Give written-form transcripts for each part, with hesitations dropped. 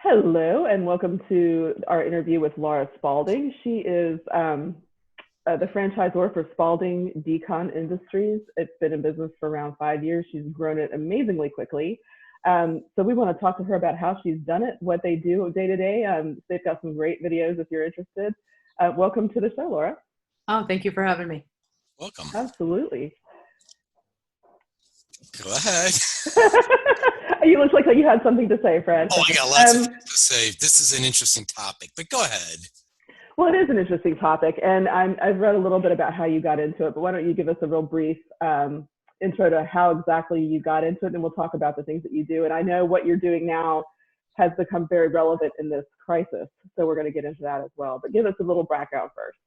Hello, and welcome to our interview with Laura Spaulding. She is the franchisor for Spaulding Decon Industries. It's been in business for around 5 years. She's grown it amazingly quickly. So we want to talk to her about how she's done it, what they do day to day. They've got some great videos if you're interested. Welcome to the show, Laura. Oh, thank you for having me. Welcome. Absolutely. Go ahead. You look like you had something to say, Fred. Oh, I got lots of things to say. This is an interesting topic, but go ahead. Well, it is an interesting topic, and I've read a little bit about how you got into it, but why don't you give us a real brief intro to how exactly you got into it, and we'll talk about the things that you do. And I know what you're doing now has become very relevant in this crisis, so we're going to get into that as well. But give us a little background first.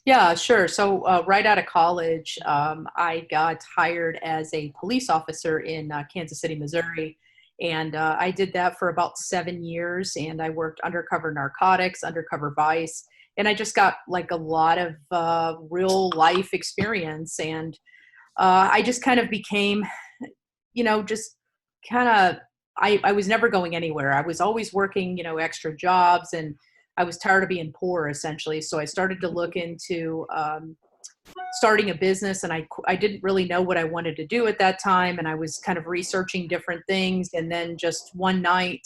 Yeah, sure. So right out of college, I got hired as a police officer in Kansas City, Missouri. And I did that for about 7 years. And I worked undercover narcotics, undercover vice. And I just got like a lot of real life experience. And I just kind of became, just kind of, I was never going anywhere. I was always working, extra jobs, and I was tired of being poor, essentially. So I started to look into starting a business, and I didn't really know what I wanted to do at that time. And I was kind of researching different things. And then just one night,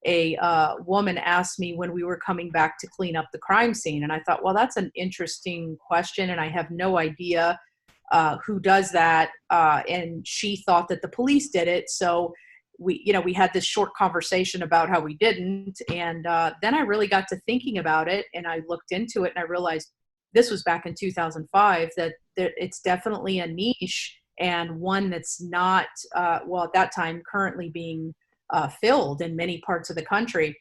a woman asked me when we were coming back to clean up the crime scene. And I thought, well, that's an interesting question. And I have no idea who does that. And she thought that the police did it. So we had this short conversation about how we didn't. And then I really got to thinking about it, and I looked into it, and I realized this was back in 2005, that it's definitely a niche, and one that's not, at that time, currently being filled in many parts of the country.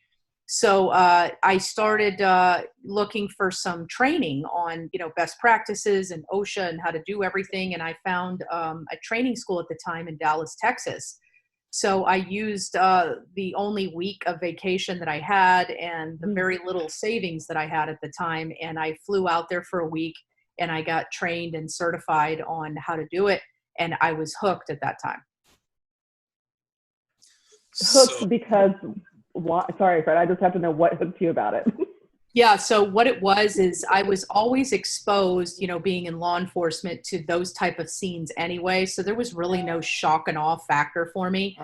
So I started looking for some training on, best practices and OSHA and how to do everything. And I found a training school at the time in Dallas, Texas. So I used the only week of vacation that I had and the very little savings that I had at the time. And I flew out there for a week, and I got trained and certified on how to do it. And I was hooked at that time. Hooked because, sorry, Fred, I just have to know what hooked you about it. Yeah. So what it was is I was always exposed, being in law enforcement, to those type of scenes anyway. So there was really no shock and awe factor for me.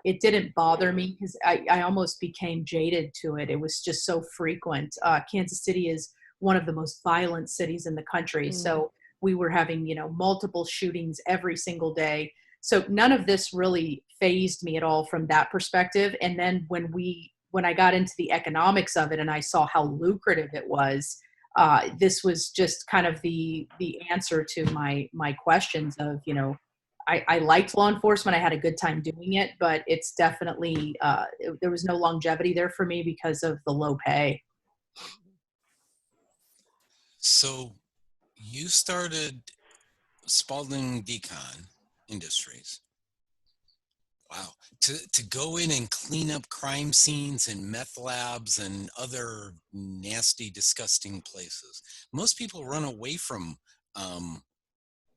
It didn't bother me because I almost became jaded to it. It was just so frequent. Kansas City is one of the most violent cities in the country. So we were having, multiple shootings every single day. So none of this really fazed me at all from that perspective. And then when I got into the economics of it and I saw how lucrative it was, this was just kind of the answer to my questions of, I liked law enforcement. I had a good time doing it, but it's definitely, there was no longevity there for me because of the low pay. So you started Spaulding Decon Industries. Wow. To go in and clean up crime scenes and meth labs and other nasty, disgusting places. Most people run away from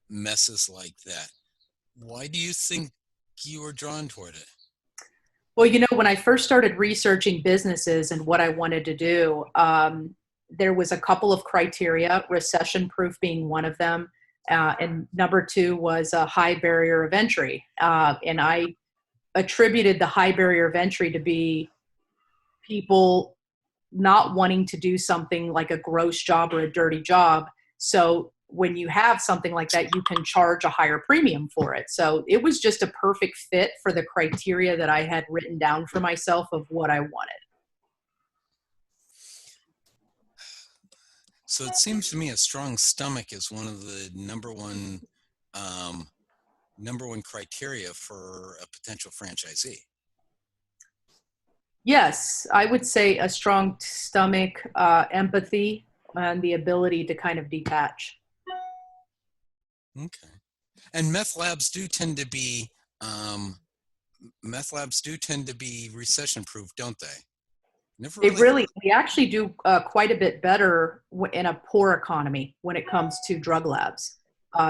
messes like that. Why do you think you were drawn toward it? Well, when I first started researching businesses and what I wanted to do, there was a couple of criteria, recession-proof being one of them. And number two was a high barrier of entry. And I attributed the high barrier of entry to be people not wanting to do something like a gross job or a dirty job. So when you have something like that, you can charge a higher premium for it. So it was just a perfect fit for the criteria that I had written down for myself of what I wanted. So it seems to me a strong stomach is one of the number one criteria for a potential franchisee. Yes, I would say a strong stomach, empathy, and the ability to kind of detach. Okay. And meth labs do tend to be recession proof, don't they? We actually do quite a bit better in a poor economy when it comes to drug labs.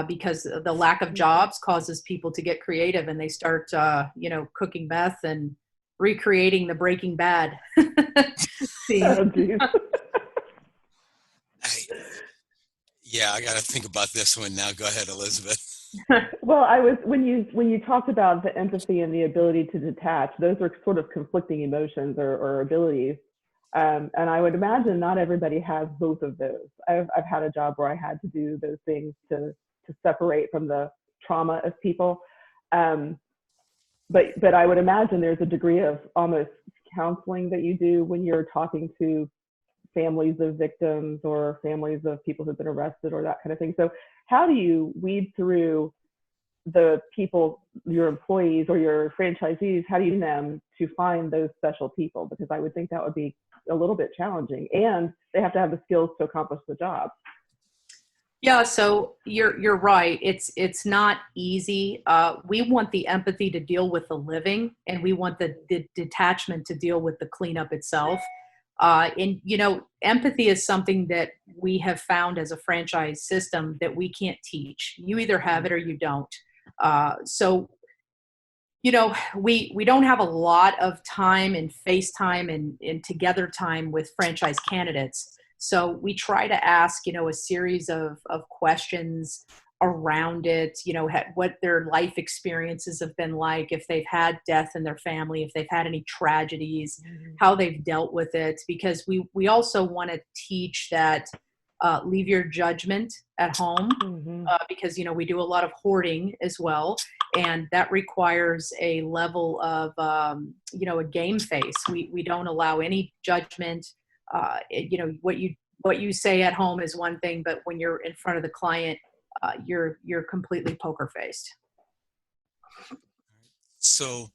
Because the lack of jobs causes people to get creative, and they start, cooking meth and recreating the Breaking Bad scene. Oh, geez. Yeah, I got to think about this one now. Go ahead, Elizabeth. Well, when you talked about the empathy and the ability to detach, those are sort of conflicting emotions or abilities. And I would imagine not everybody has both of those. I've had a job where I had to do those things to separate from the trauma of people. But I would imagine there's a degree of almost counseling that you do when you're talking to families of victims or families of people who've been arrested or that kind of thing. So how do you weed through the people, your employees or your franchisees, how do you get them to find those special people? Because I would think that would be a little bit challenging, and they have to have the skills to accomplish the job. Yeah, so you're right. It's not easy. We want the empathy to deal with the living, and we want the detachment to deal with the cleanup itself. And empathy is something that we have found as a franchise system that we can't teach. You either have it or you don't. So we don't have a lot of time and FaceTime and together time with franchise candidates. So we try to ask, a series of questions around it, what their life experiences have been like, if they've had death in their family, if they've had any tragedies, how they've dealt with it. Because we also want to teach that leave your judgment at home, because, we do a lot of hoarding as well. And that requires a level of, a game face. We don't allow any judgment. What you say at home is one thing, but when you're in front of the client, you're completely poker faced. So,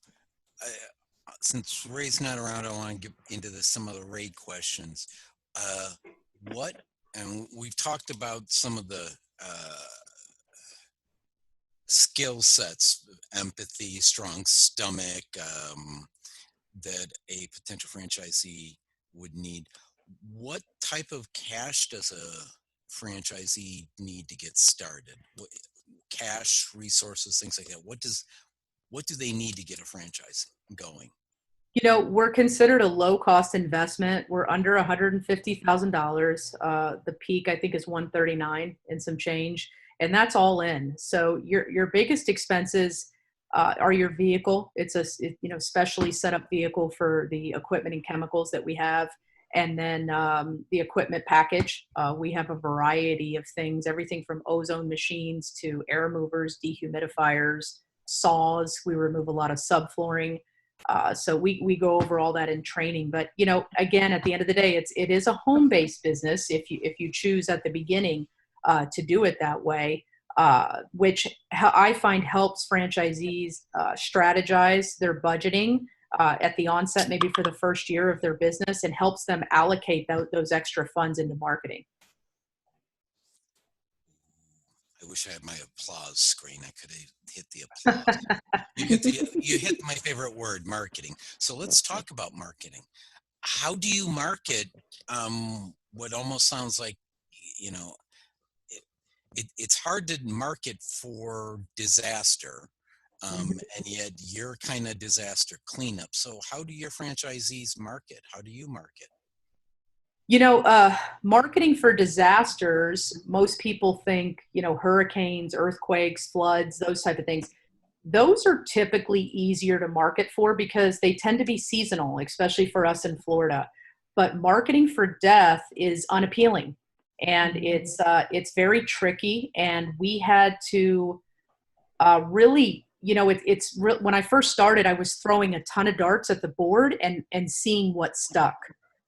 since Ray's not around, I want to get into some of the Ray questions. And we've talked about some of the skill sets, empathy, strong stomach, that a potential franchisee would need. What type of cash does a franchisee need to get started? Cash, resources, things like that. What do they need to get a franchise going? We're considered a low cost investment. We're under $150,000. The peak I think is 139 and some change, and that's all in. So your biggest expenses are your vehicle. It's a specially set up vehicle for the equipment and chemicals that we have. And then the equipment package. We have a variety of things, everything from ozone machines to air movers, dehumidifiers, saws. We remove a lot of subflooring. So we go over all that in training. But, again, at the end of the day, it is a home-based business if you choose at the beginning to do it that way, which I find helps franchisees strategize their budgeting at the onset, maybe for the first year of their business, and helps them allocate those extra funds into marketing. I wish I had my applause screen. I could have hit the applause. You hit my favorite word, marketing. So let's talk about marketing. How do you market what almost sounds like, it's hard to market for disaster, and yet you're kind of disaster cleanup. So how do your franchisees market? How do you market? Marketing for disasters, most people think, hurricanes, earthquakes, floods, those type of things. Those are typically easier to market for because they tend to be seasonal, especially for us in Florida. But marketing for death is unappealing, and it's very tricky. And we had to really, when I first started, I was throwing a ton of darts at the board and seeing what stuck.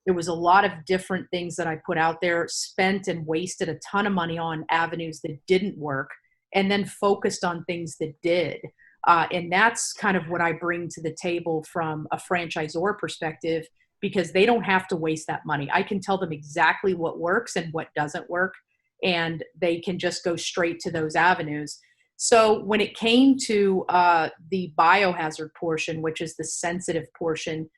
There was a lot of different things that I put out there, spent and wasted a ton of money on avenues that didn't work, and then focused on things that did. And that's kind of what I bring to the table from a franchisor perspective, because they don't have to waste that money. I can tell them exactly what works and what doesn't work, and they can just go straight to those avenues. So when it came to the biohazard portion, which is the sensitive portion,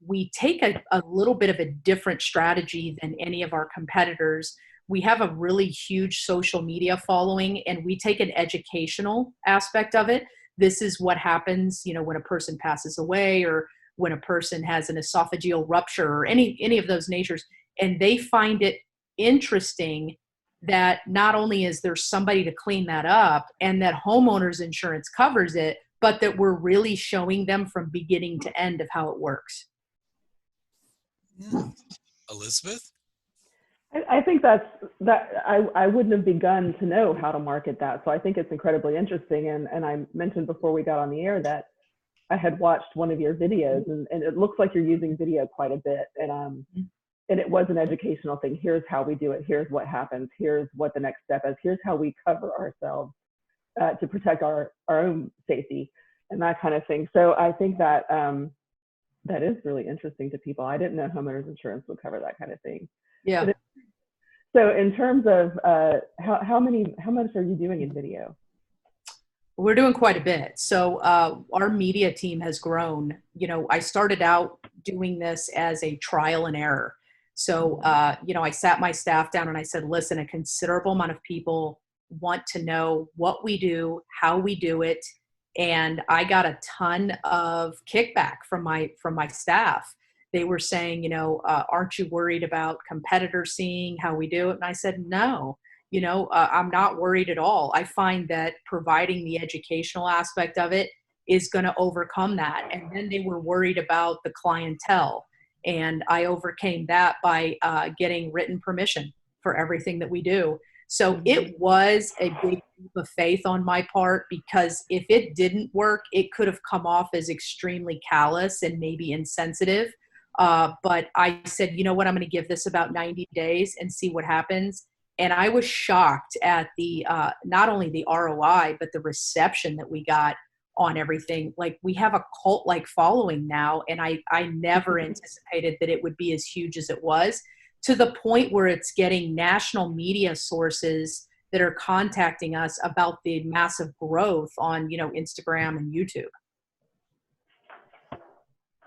we take a little bit of a different strategy than any of our competitors. We have a really huge social media following, and we take an educational aspect of it. This is what happens, when a person passes away, or when a person has an esophageal rupture or any of those natures, and they find it interesting that not only is there somebody to clean that up and that homeowners insurance covers it, but that we're really showing them from beginning to end of how it works. Yeah. Elizabeth? I think I wouldn't have begun to know how to market that. So I think it's incredibly interesting. And I mentioned before we got on the air that I had watched one of your videos, and it looks like you're using video quite a bit. And it was an educational thing. Here's how we do it. Here's what happens. Here's what the next step is. Here's how we cover ourselves to protect our own safety and that kind of thing. So I think that that is really interesting to people. I didn't know homeowners insurance would cover that kind of thing. Yeah. So in terms of how much are you doing in video? We're doing quite a bit. So our media team has grown. You know, I started out doing this as a trial and error. So, you know, I sat my staff down and I said, listen, a considerable amount of people want to know what we do, how we do it. And I got a ton of kickback from my staff. They were saying, you know, aren't you worried about competitors seeing how we do it? And I said, no, you know, I'm not worried at all. I find that providing the educational aspect of it is going to overcome that. And then they were worried about the clientele. And I overcame that by getting written permission for everything that we do. So it was a big leap of faith on my part, because if it didn't work, it could have come off as extremely callous and maybe insensitive. But I said, you know what, I'm going to give this about 90 days and see what happens. And I was shocked at the not only the ROI, but the reception that we got on everything. Like, we have a cult-like following now, and I never anticipated that it would be as huge as it was, to the point where it's getting national media sources that are contacting us about the massive growth on, you know, Instagram and YouTube.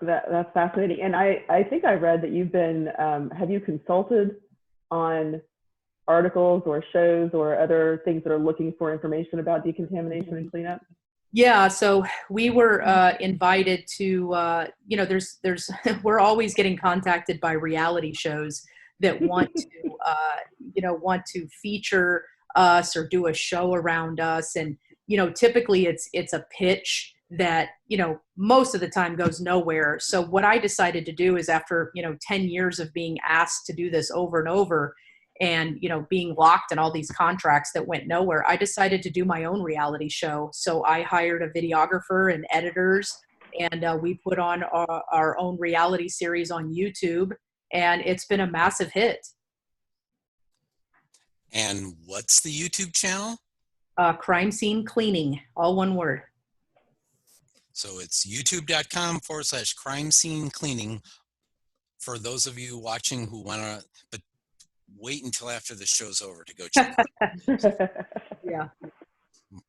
That's fascinating. And I think I read that you've been, have you consulted on articles or shows or other things that are looking for information about decontamination and cleanup? Yeah, so we were invited to, you know, there's we're always getting contacted by reality shows that want to, you know, want to feature us or do a show around us. And, you know, typically it's a pitch that, you know, most of the time goes nowhere. So what I decided to do is, after, you know, 10 years of being asked to do this over and over, and, you know, being locked in all these contracts that went nowhere, I decided to do my own reality show. So I hired a videographer and editors, and we put on our own reality series on YouTube, and it's been a massive hit. And what's the YouTube channel? Crime Scene Cleaning, all one word. So it's youtube.com/crime scene cleaning for those of you watching who want to, but wait until after the show's over to go check it out. Yeah.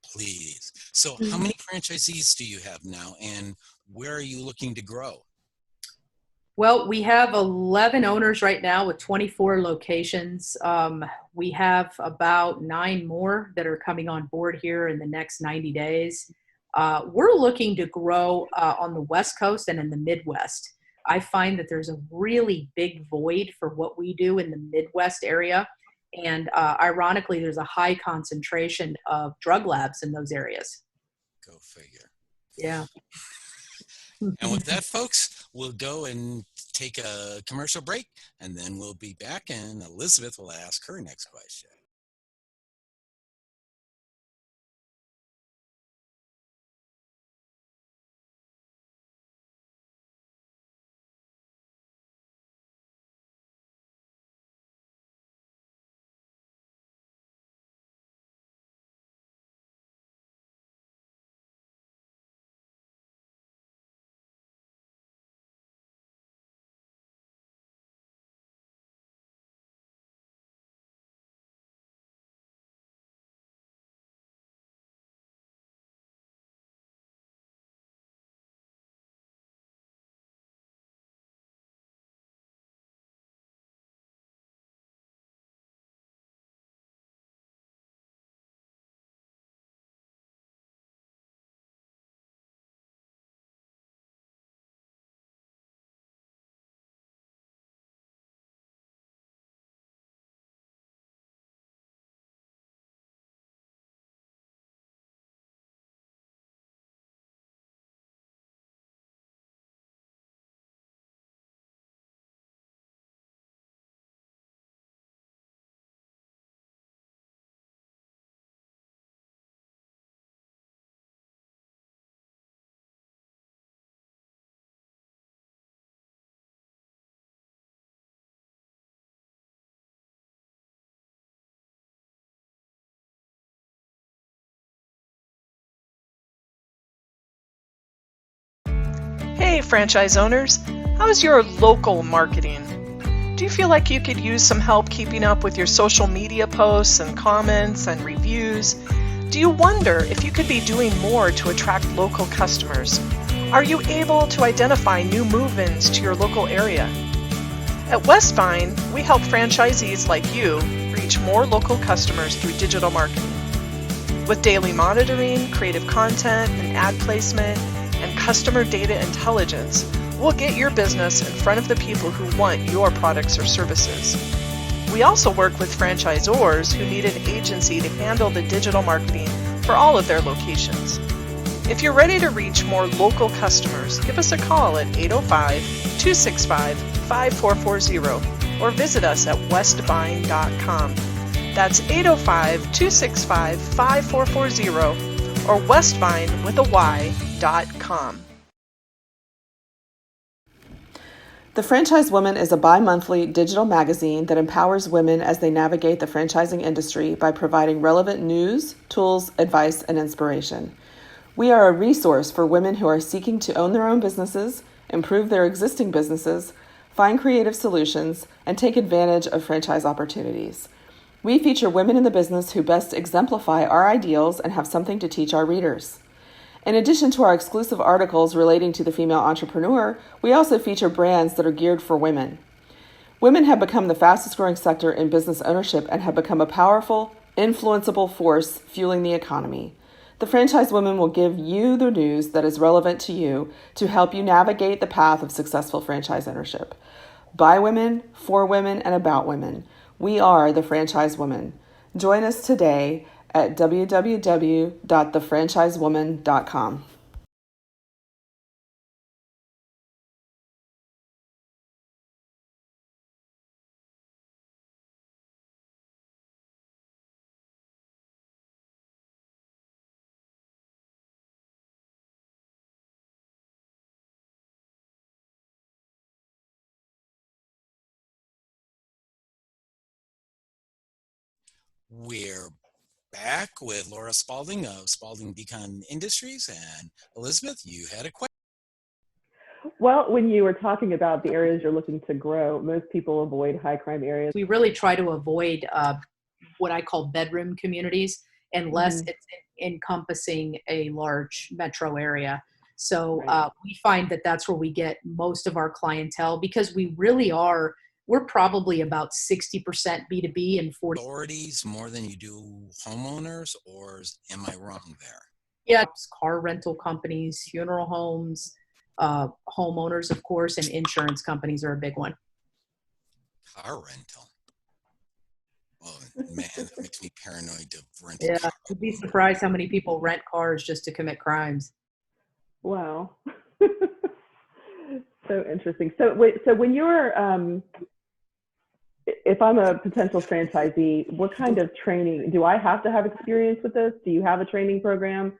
Please. So how many franchisees do you have now, and where are you looking to grow? Well, we have 11 owners right now with 24 locations. We have about 9 more that are coming on board here in the next 90 days. We're looking to grow on the West Coast and in the Midwest. I find that there's a really big void for what we do in the Midwest area. And ironically, there's a high concentration of drug labs in those areas. Go figure. Yeah. And with that, folks, we'll go and take a commercial break, and then we'll be back, and Elizabeth will ask her next question. Hey franchise owners, how's your local marketing? Do you feel like you could use some help keeping up with your social media posts and comments and reviews? Do you wonder if you could be doing more to attract local customers? Are you able to identify new move-ins to your local area? At Westvyne, we help franchisees like you reach more local customers through digital marketing. With daily monitoring, creative content, and ad placement, and customer data intelligence, we'll get your business in front of the people who want your products or services. We also work with franchisors who need an agency to handle the digital marketing for all of their locations. If you're ready to reach more local customers, give us a call at 805-265-5440 or visit us at westvyne.com. That's 805-265-5440 or westvyne with a y.com. The Franchise Woman is a bi-monthly digital magazine that empowers women as they navigate the franchising industry by providing relevant news, tools, advice, and inspiration. We are a resource for women who are seeking to own their own businesses, improve their existing businesses, find creative solutions, and take advantage of franchise opportunities. We feature women in the business who best exemplify our ideals and have something to teach our readers. In addition to our exclusive articles relating to the female entrepreneur, we also feature brands that are geared for women. Women have become the fastest growing sector in business ownership and have become a powerful, influenceable force fueling the economy. The Franchise Woman will give you the news that is relevant to you to help you navigate the path of successful franchise ownership. By women, for women, and about women. We are the Franchise Woman. Join us today at www.thefranchisewoman.com. We're back with Laura Spaulding of Spaulding Decon Industries. And Elizabeth, you had a question. Well, when you were talking about the areas you're looking to grow, most people avoid high crime areas. We really try to avoid what I call bedroom communities unless it's encompassing a large metro area. So we find that that's where we get most of our clientele because we really are, we're probably about 60% B2B and 40% Authorities more than you do homeowners, or am I wrong there? Yeah, car rental companies, funeral homes, homeowners, of course, and insurance companies are a big one. Car rental. Oh man, that makes me paranoid to rent a Yeah, car. you'd be surprised how many people rent cars just to commit crimes. Wow. So interesting. So when you're, if I'm a potential franchisee, what kind of training, do I have to have experience with this? Do you have a training program?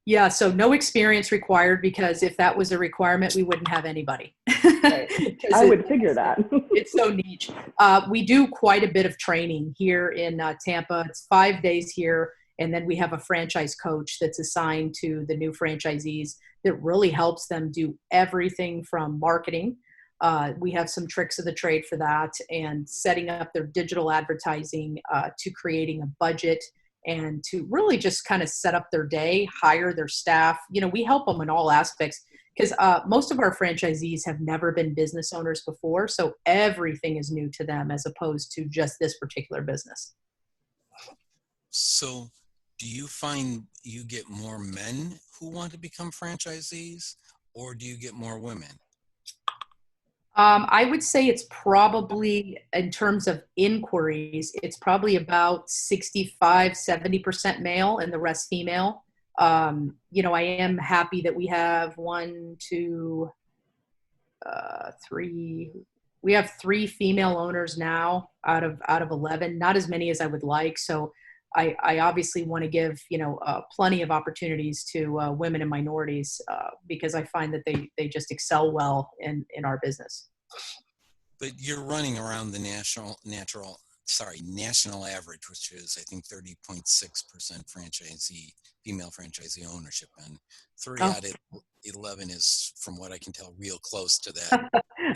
Yeah, so no experience required because if that was a requirement, we wouldn't have anybody. Right. I would figure that. It's so niche. We do quite a bit of training here in Tampa. It's 5 days here. And then we have a franchise coach that's assigned to the new franchisees that really helps them do everything from marketing. We have some tricks of the trade for that and setting up their digital advertising to creating a budget and to really just kind of set up their day, hire their staff. You know, we help them in all aspects because most of our franchisees have never been business owners before. So everything is new to them as opposed to just this particular business. So do you find you get more men who want to become franchisees, or do you get more women? I would say it's probably, in terms of inquiries, it's probably about 65, 70% male and the rest female. You know, I am happy that we have we have 3 female owners now out of 11, not as many as I would like. So I obviously want to give, you know, plenty of opportunities to women and minorities because I find that they just excel well in our business. But you're running around the natural national average, which is, I think, 30.6% female franchisee ownership. And 3 out of 11 is, from what I can tell, real close to that.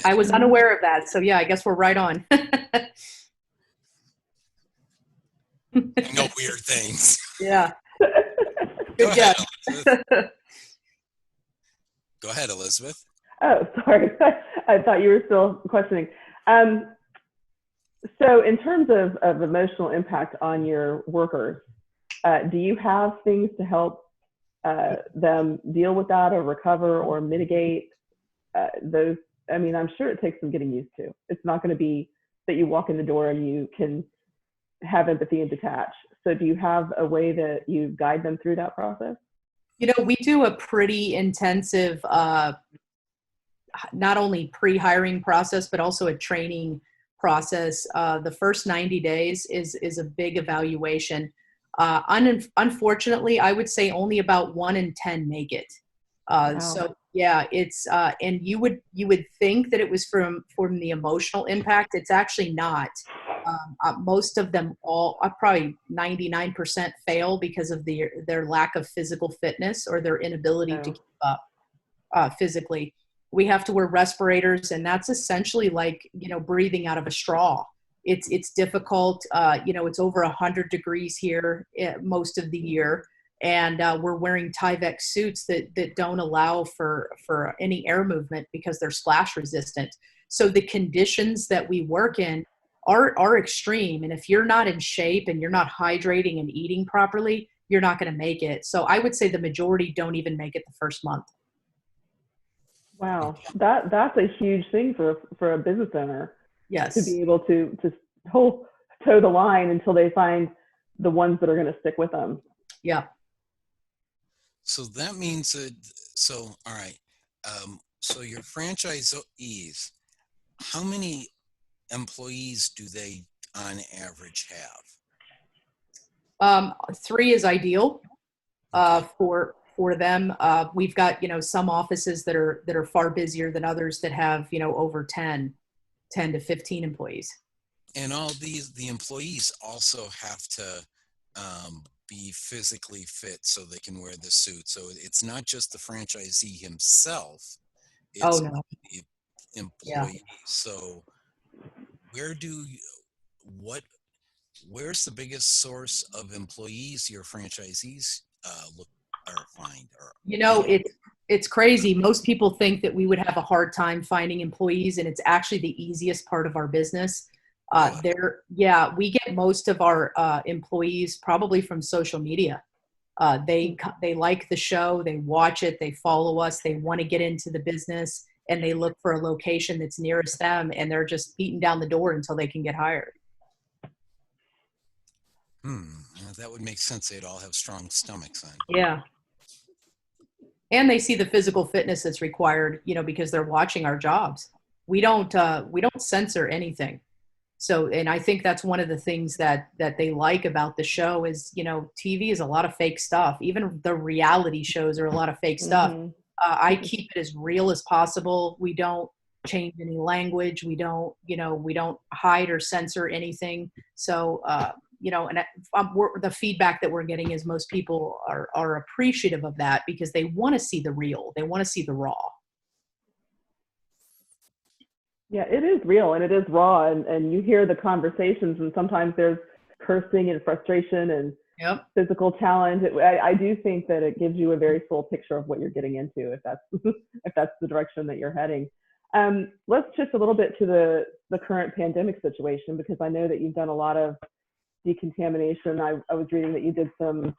I was unaware of that. So yeah, I guess we're right on. I know weird things. Yeah. Go Good ahead, guess. Elizabeth. Go ahead, Elizabeth. Oh, sorry. I thought you were still questioning. So in terms of emotional impact on your workers, do you have things to help them deal with that or recover or mitigate those? I mean, I'm sure it takes some getting used to. It's not going to be that you walk in the door and you can have empathy and detach. So do you have a way that you guide them through that process? You know, we do a pretty intensive, not only pre-hiring process, but also a training process. The first 90 days is a big evaluation. Unfortunately, I would say only about 1 in 10 make it. Wow. So yeah, it's and you would think that it was from the emotional impact. It's actually not. Most of them, probably 99%, fail because of their lack of physical fitness or their inability to keep up physically. We have to wear respirators, and that's essentially like, breathing out of a straw. It's difficult. It's over 100 degrees here most of the year, and we're wearing Tyvek suits that don't allow for any air movement because they're splash resistant. So the conditions that we work in are extreme, and if you're not in shape and you're not hydrating and eating properly, you're not going to make it. So I would say the majority don't even make it the first month. Wow, that's a huge thing for a business owner. Yes. To be able to toe the line until they find the ones that are going to stick with them. Yeah. So that means that. So all right. So your franchisees, how many employees do they on average have? 3 is ideal for them. We've got, some offices that are far busier than others that have, over 10 to 15 employees. And all the employees also have to be physically fit so they can wear the suit. So it's not just the franchisee himself. It's no. the employee. Yeah. So where's the biggest source of employees your franchisees find? It's crazy. Most people think that we would have a hard time finding employees, and it's actually the easiest part of our business. We get most of our employees probably from social media. They like the show, they watch it, they follow us, they want to get into the business, and they look for a location that's nearest them, and they're just beating down the door until they can get hired. That would make sense. They'd all have strong stomachs then. Yeah. And they see the physical fitness that's required, because they're watching our jobs. We don't censor anything. So, and I think that's one of the things that they like about the show is, TV is a lot of fake stuff. Even the reality shows are a lot of fake stuff. Mm-hmm. I keep it as real as possible. We don't change any language. We don't hide or censor anything. So, the feedback that we're getting is most people are appreciative of that because they want to see the real. They want to see the raw. Yeah, it is real and it is raw, and you hear the conversations, and sometimes there's cursing and frustration and physical challenge. I do think that it gives you a very full picture of what you're getting into if that's the direction that you're heading. Let's shift a little bit to the current pandemic situation, because I know that you've done a lot of decontamination. I was reading that you did some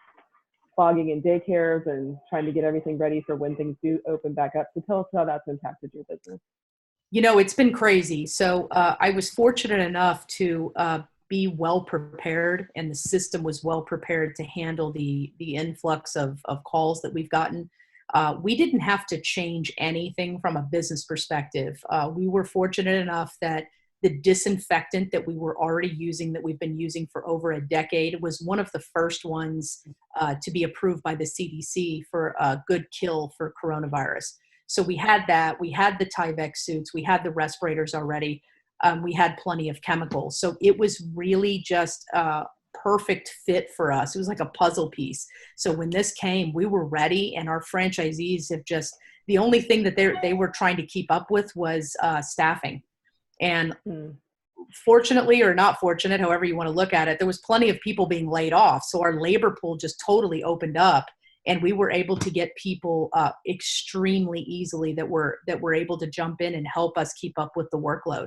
fogging in daycares and trying to get everything ready for when things do open back up. So tell us how that's impacted your business. It's been crazy. So I was fortunate enough to be well prepared, and the system was well prepared to handle the influx of calls that we've gotten. We didn't have to change anything from a business perspective. We were fortunate enough that the disinfectant that we were already using, that we've been using for over a decade, was one of the first ones to be approved by the CDC for a good kill for coronavirus. So we had that. We had the Tyvek suits. We had the respirators already. We had plenty of chemicals. So it was really just a perfect fit for us. It was like a puzzle piece. So when this came, we were ready, and our franchisees have just, the only thing that they were trying to keep up with was staffing. And fortunately, or not fortunate, however you want to look at it, there was plenty of people being laid off. So our labor pool just totally opened up, and we were able to get people extremely easily that were able to jump in and help us keep up with the workload.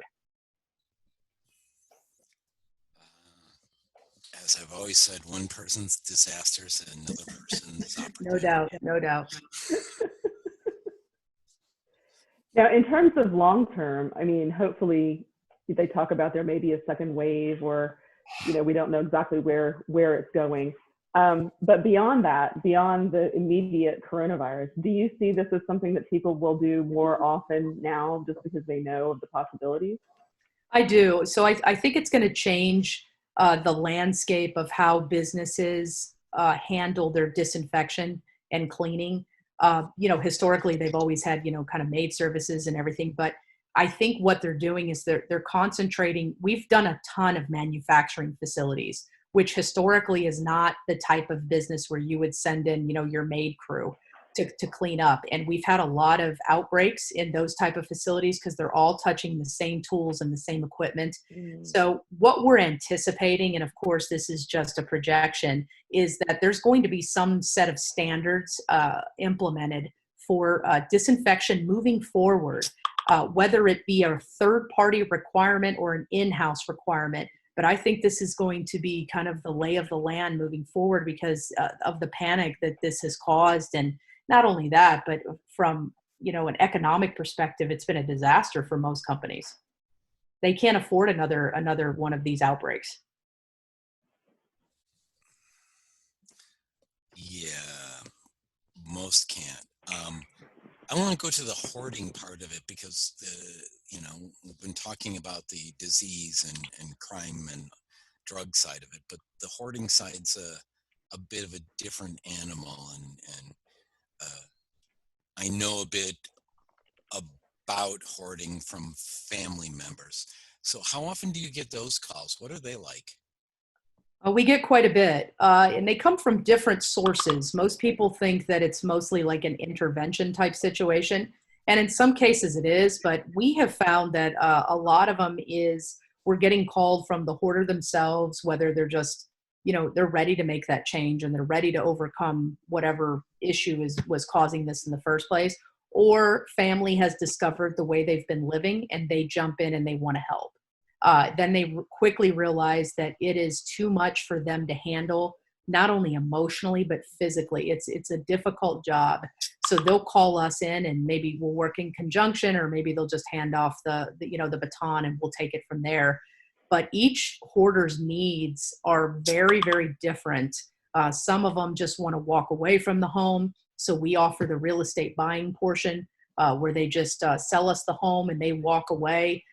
As I've always said, one person's disaster is another person's opportunity. No doubt, no doubt. Now, in terms of long term, I mean, hopefully they talk about there may be a second wave, or, you know, we don't know exactly where it's going. But beyond that, beyond the immediate coronavirus, do you see this as something that people will do more often now just because they know of the possibilities? I do. So I think it's going to change the landscape of how businesses handle their disinfection and cleaning. You know, historically, they've always had, you know, kind of maid services and everything. But I think what they're doing is they're concentrating. We've done a ton of manufacturing facilities, which historically is not the type of business where you would send in, you know, your maid crew to clean up. And we've had a lot of outbreaks in those type of facilities because they're all touching the same tools and the same equipment. So what we're anticipating, and of course this is just a projection, is that there's going to be some set of standards implemented for disinfection moving forward, whether it be a third-party requirement or an in-house requirement. But I think this is going to be kind of the lay of the land moving forward because of the panic that this has caused. And not only that, but from, you know, an economic perspective, it's been a disaster for most companies. They can't afford another one of these outbreaks. Yeah, most can't. I want to go to the hoarding part of it because you know, we've been talking about the disease and crime and drug side of it, but the hoarding side's a bit of a different animal, and I know a bit about hoarding from family members. So how often do you get those calls? What are they like? We get quite a bit, and they come from different sources. Most people think that it's mostly like an intervention type situation, and in some cases it is, but we have found that a lot of them is we're getting called from the hoarder themselves, whether they're just, you know, they're ready to make that change and they're ready to overcome whatever issue was causing this in the first place, or family has discovered the way they've been living and they jump in and they want to help. Then they quickly realize that it is too much for them to handle, not only emotionally, but physically. It's a difficult job. So they'll call us in and maybe we'll work in conjunction, or maybe they'll just hand off the baton and we'll take it from there. But each hoarder's needs are very, very different. Some of them just want to walk away from the home. So we offer the real estate buying portion where they just sell us the home and they walk away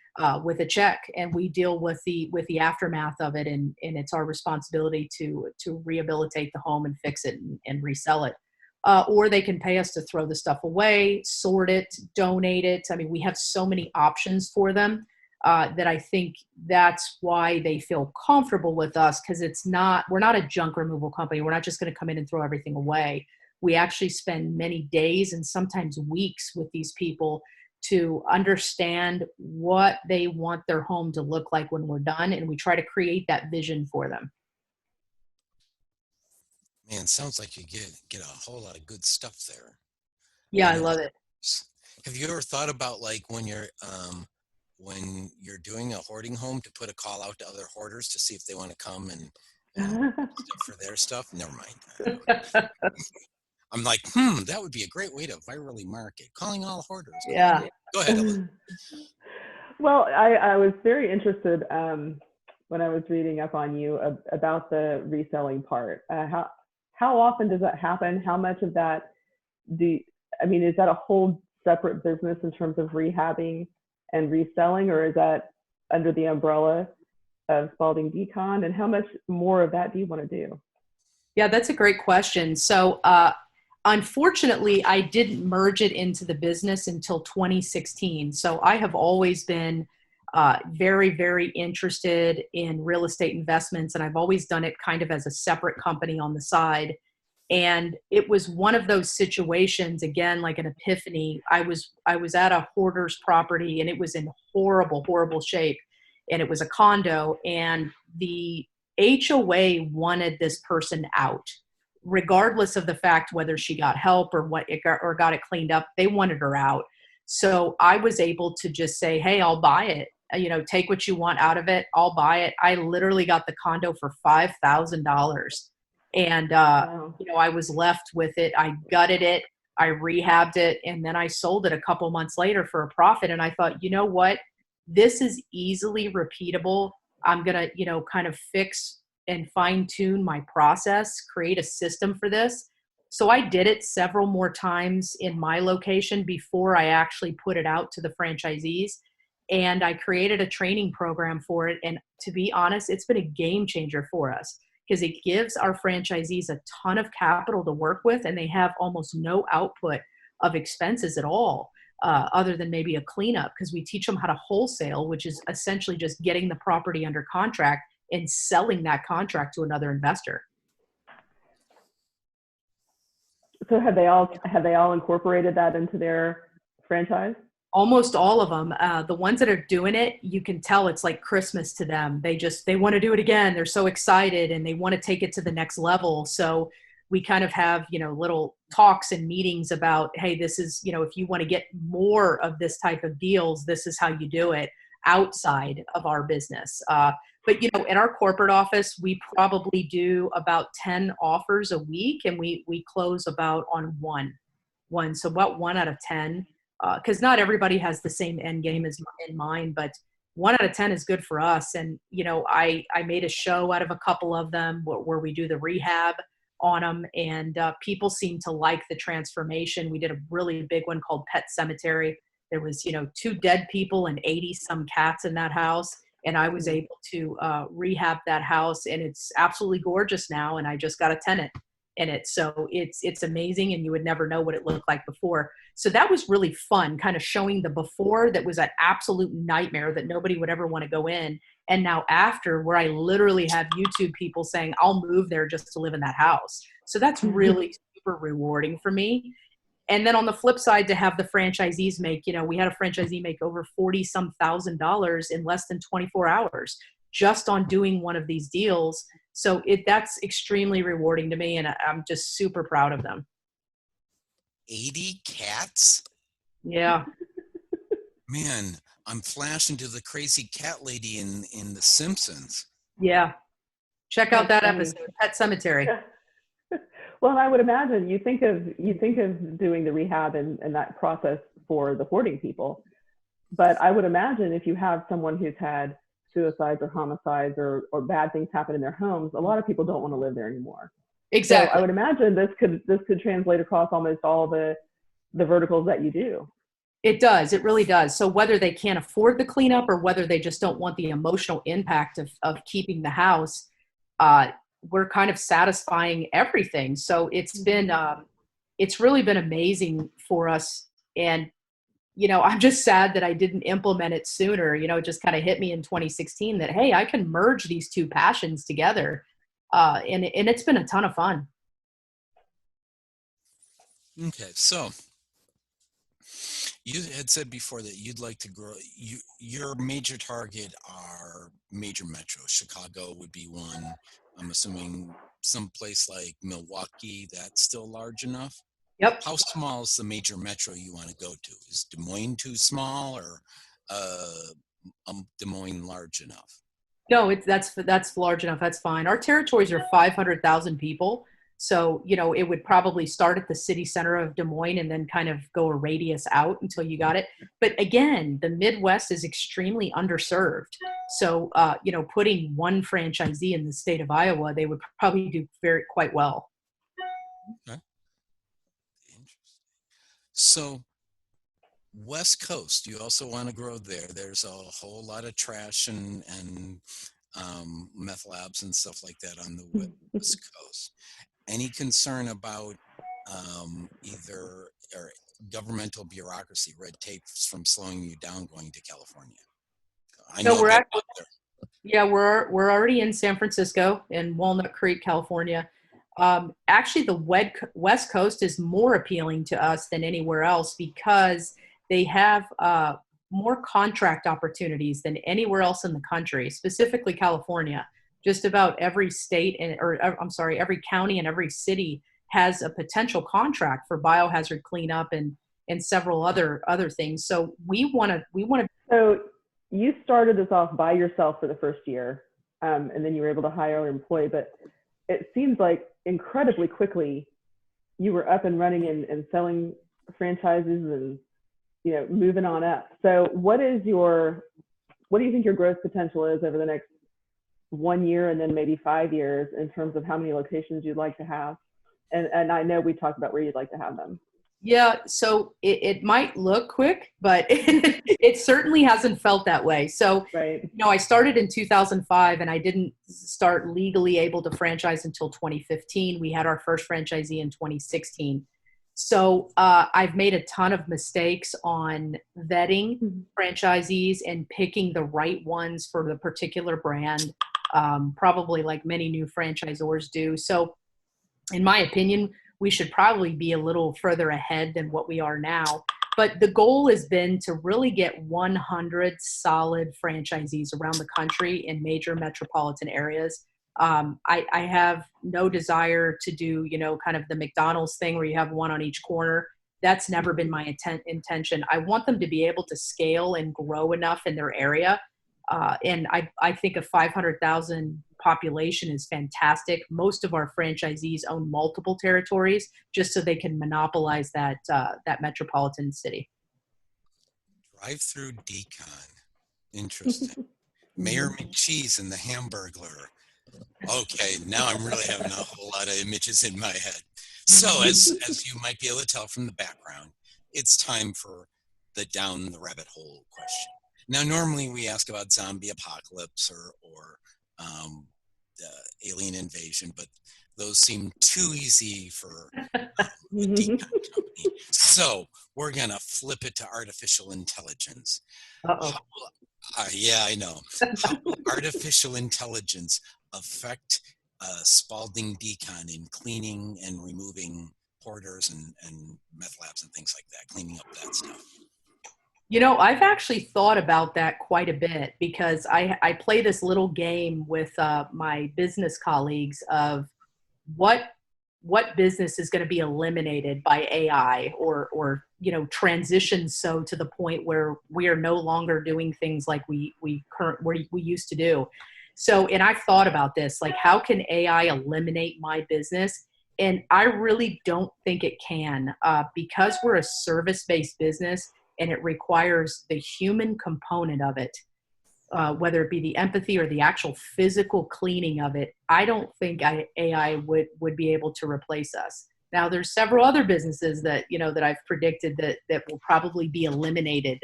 with a check, and we deal with the aftermath of it, and it's our responsibility to rehabilitate the home and fix it and resell it. Or they can pay us to throw the stuff away, sort it, donate it. I mean, we have so many options for them that I think that's why they feel comfortable with us, because we're not a junk removal company. We're not just going to come in and throw everything away. We actually spend many days and sometimes weeks with these people to understand what they want their home to look like when we're done, and we try to create that vision for them. Man, sounds like you get a whole lot of good stuff there. Yeah, I love it. Have you ever thought about, like, when you're doing a hoarding home, to put a call out to other hoarders to see if they want to come and for their stuff? Never mind. I'm like, that would be a great way to virally market. Calling all hoarders. Yeah. Go ahead, Elizabeth. Well, I was very interested when I was reading up on you about the reselling part. How often does that happen? How much of that is that a whole separate business in terms of rehabbing and reselling, or is that under the umbrella of Spaulding Decon? And how much more of that do you want to do? Yeah, that's a great question. So unfortunately, I didn't merge it into the business until 2016. So I have always been very, very interested in real estate investments. And I've always done it kind of as a separate company on the side. And it was one of those situations, again, like an epiphany. I was at a hoarder's property, and it was in horrible, horrible shape. And it was a condo, and the HOA wanted this person out, regardless of the fact whether she got help or got it cleaned up. They wanted her out. So I was able to just say, hey, I'll buy it. Take what you want out of it. I'll buy it. I literally got the condo for $5,000. And, Wow. I was left with it. I gutted it. I rehabbed it. And then I sold it a couple months later for a profit. And I thought, you know what? This is easily repeatable. I'm going to, kind of fix and fine tune my process, create a system for this. So I did it several more times in my location before I actually put it out to the franchisees. And I created a training program for it. And to be honest, it's been a game changer for us, because it gives our franchisees a ton of capital to work with, and they have almost no output of expenses at all, other than maybe a cleanup, because we teach them how to wholesale, which is essentially just getting the property under contract and selling that contract to another investor. So have they all incorporated that into their franchise? Almost all of them. The ones that are doing it, you can tell it's like Christmas to them. They want to do it again. They're so excited, and they want to take it to the next level. So we kind of have, little talks and meetings about, hey, this is, if you want to get more of this type of deals, this is how you do it outside of our business. But, in our corporate office, we probably do about 10 offers a week, and we close about on one. So about 1 out of 10. Because not everybody has the same end game as in mind, but 1 out of 10 is good for us. And, I made a show out of a couple of them where we do the rehab on them, and people seem to like the transformation. We did a really big one called Pet Cemetery. There was, 2 dead people and 80 some cats in that house. And I was able to rehab that house, and it's absolutely gorgeous now. And I just got a tenant in it. So it's amazing, and you would never know what it looked like before. So that was really fun, kind of showing the before that was an absolute nightmare that nobody would ever want to go in. And now after, where I literally have YouTube people saying, I'll move there just to live in that house. So that's really super rewarding for me. And then on the flip side, to have the franchisees make, we had a franchisee make over $40-some thousand in less than 24 hours just on doing one of these deals. So that's extremely rewarding to me, and I'm just super proud of them. 80 cats? Yeah. Man, I'm flashing to the crazy cat lady in The Simpsons. Yeah. Check out that funny. episode, Pet Cemetery. Yeah. Well, I would imagine you think of doing the rehab and that process for the hoarding people, but I would imagine if you have someone who's had suicides or homicides or bad things happen in their homes, a lot of people don't want to live there anymore. Exactly. So I would imagine this could translate across almost all the verticals that you do. It does. It really does. So whether they can't afford the cleanup or whether they just don't want the emotional impact of keeping the house, we're kind of satisfying everything. So it's really been amazing for us. And, I'm just sad that I didn't implement it sooner. It just kind of hit me in 2016 that, hey, I can merge these two passions together. And it's been a ton of fun. Okay, so you had said before that you'd like to grow. Your major target are major metros. Chicago would be one. I'm assuming someplace like Milwaukee, that's still large enough. Yep. How small is the major metro you want to go to? Is Des Moines too small, or Des Moines large enough? No, that's large enough. That's fine. Our territories are 500,000 people. So, it would probably start at the city center of Des Moines and then kind of go a radius out until you got it. But again, the Midwest is extremely underserved. So, putting one franchisee in the state of Iowa, they would probably do quite well. Okay. Interesting. So, West Coast, you also want to grow there. There's a whole lot of trash and meth labs and stuff like that on the West Coast. Any concern about either or governmental bureaucracy, red tape from slowing you down going to California? I No, know a we're bit actually, about there. yeah, we're already in San Francisco in Walnut Creek, California. Actually, the West Coast is more appealing to us than anywhere else because they have more contract opportunities than anywhere else in the country, specifically California. Just about every state I'm sorry, every county and every city has a potential contract for biohazard cleanup and several other things. So we want to. So you started this off by yourself for the first year, and then you were able to hire an employee, but it seems like incredibly quickly you were up and running and selling franchises and, you know, moving on up. So what do you think your growth potential is over the next 1 year and then maybe 5 years in terms of how many locations you'd like to have? And I know we talked about where you'd like to have them. Yeah, so it might look quick, but it certainly hasn't felt that way. So, Right. you know, I started in 2005 and I didn't start legally able to franchise until 2015. We had our first franchisee in 2016. So I've made a ton of mistakes on vetting franchisees and picking the right ones for the particular brand, probably like many new franchisors do. So in my opinion, we should probably be a little further ahead than what we are now. But the goal has been to really get 100 solid franchisees around the country in major metropolitan areas. I have no desire to do, you know, kind of the McDonald's thing where you have one on each corner. That's never been my intention. I want them to be able to scale and grow enough in their area. And I think a 500,000 population is fantastic. Most of our franchisees own multiple territories just so they can monopolize that metropolitan city. Drive-through decon. Interesting. Mayor McCheese and the Hamburglar. Okay, now I'm really having a whole lot of images in my head. So as you might be able to tell from the background, it's time for the down the rabbit hole question. Now, normally we ask about zombie apocalypse or alien invasion, but those seem too easy for a decon company. So we're going to flip it to artificial intelligence. Yeah, I know. How will artificial intelligence affect Spaulding Decon in cleaning and removing porters and meth labs and things like that, cleaning up that stuff? You know, I've actually thought about that quite a bit because I play this little game with my business colleagues of what business is going to be eliminated by AI or you know, transition so to the point where we are no longer doing things like we used to do. So, and I've thought about this, like, how can AI eliminate my business? And I really don't think it can because we're a service-based business and it requires the human component of it, whether it be the empathy or the actual physical cleaning of it. I don't think AI would be able to replace us. Now, there's several other businesses that, you know, that I've predicted that will probably be eliminated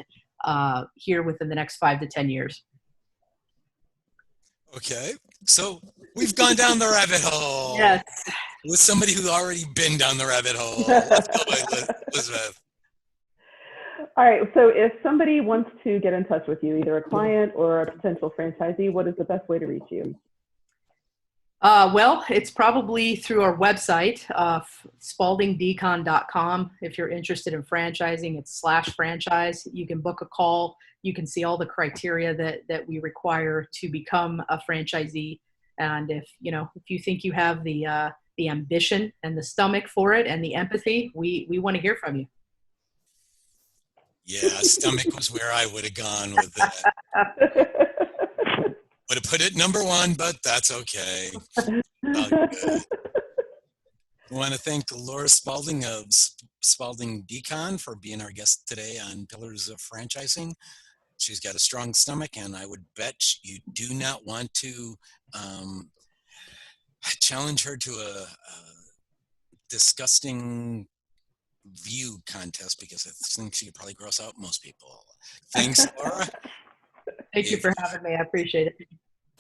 here within the next 5 to 10 years. Okay, so we've gone down the rabbit hole. Yes. With somebody who's already been down the rabbit hole. Let's go, Elizabeth. All right, so if somebody wants to get in touch with you, either a client or a potential franchisee, what is the best way to reach you? Well, it's probably through our website, spauldingdecon.com. If you're interested in franchising, it's /franchise. You can book a call. You can see all the criteria that we require to become a franchisee. And if you think you have the ambition and the stomach for it and the empathy, we want to hear from you. Yeah, stomach was where I would have gone with that. Would have put it number one, but that's okay. All good. I want to thank Laura Spaulding of Spaulding Decon for being our guest today on Pillars of Franchising. She's got a strong stomach, and I would bet you do not want to challenge her to a disgusting view contest because I think she could probably gross out most people. Thanks, Laura. Thank you for having me. I appreciate it.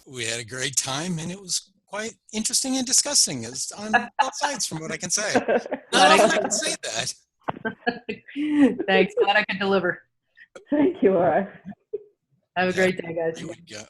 We had a great time, and it was quite interesting and disgusting. It's on both sides from what I can say. Not often I can say that. Thanks. Glad I could deliver. Thank you, Laura. Have a great day, guys. You would go.